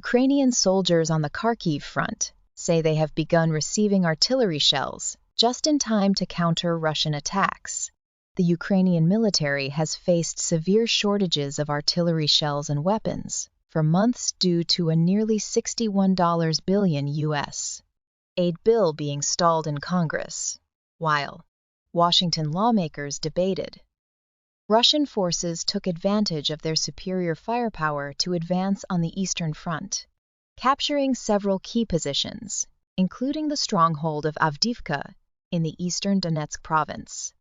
Ukrainian soldiers on the Kharkiv front say they have begun receiving artillery shells just in time to counter Russian attacks. The Ukrainian military has faced severe shortages of artillery shells and weapons for months due to a nearly $61 billion U.S. aid bill being stalled in Congress, while Washington lawmakers debated. Russian forces took advantage of their superior firepower to advance on the Eastern Front, capturing several key positions, including the stronghold of Avdiivka in the eastern Donetsk province.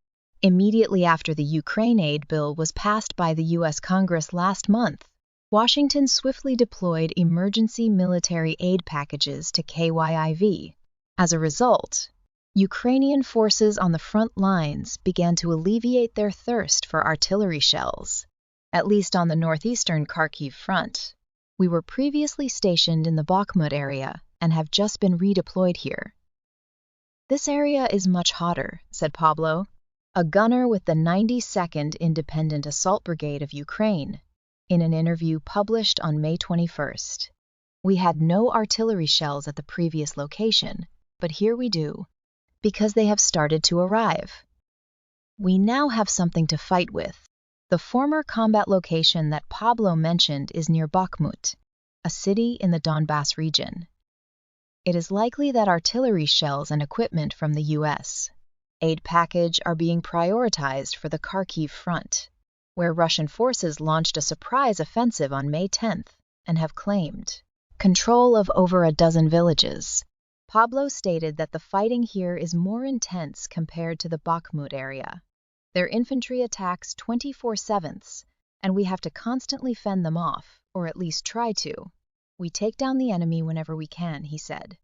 Immediately after the Ukraine aid bill was passed by the U.S. Congress last month, Washington swiftly deployed emergency military aid packages to Kyiv. As a result, Ukrainian forces on the front lines began to alleviate their thirst for artillery shells, at least on the northeastern Kharkiv front. We were previously stationed in the Bakhmut area and have just been redeployed here. This area is much hotter, said Pablo, a gunner with the 92nd Independent Assault Brigade of Ukraine, in an interview published on May 21st. We had no artillery shells at the previous location, but here we do, because they have started to arrive. We now have something to fight with. The former combat location that Pablo mentioned is near Bakhmut, a city in the Donbass region. It is likely that artillery shells and equipment from the U.S. aid package are being prioritized for the Kharkiv front, where Russian forces launched a surprise offensive on May 10th and have claimed control of over a dozen villages. Pablo stated that the fighting here is more intense compared to the Bakhmut area. Their infantry attacks 24/7, and we have to constantly fend them off, or at least try to. We take down the enemy whenever we can, he said.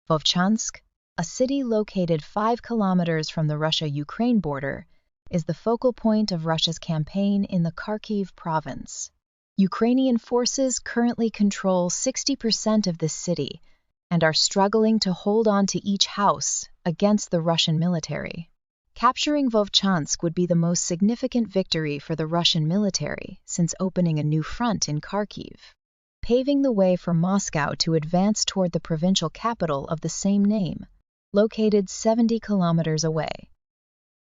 Vovchansk, a city located 5 kilometers from the Russia-Ukraine border, is the focal point of Russia's campaign in the Kharkiv province. Ukrainian forces currently control 60% of this city and are struggling to hold on to each house against the Russian military. Capturing Vovchansk would be the most significant victory for the Russian military since opening a new front in Kharkiv, paving the way for Moscow to advance toward the provincial capital of the same name, located 70 kilometers away.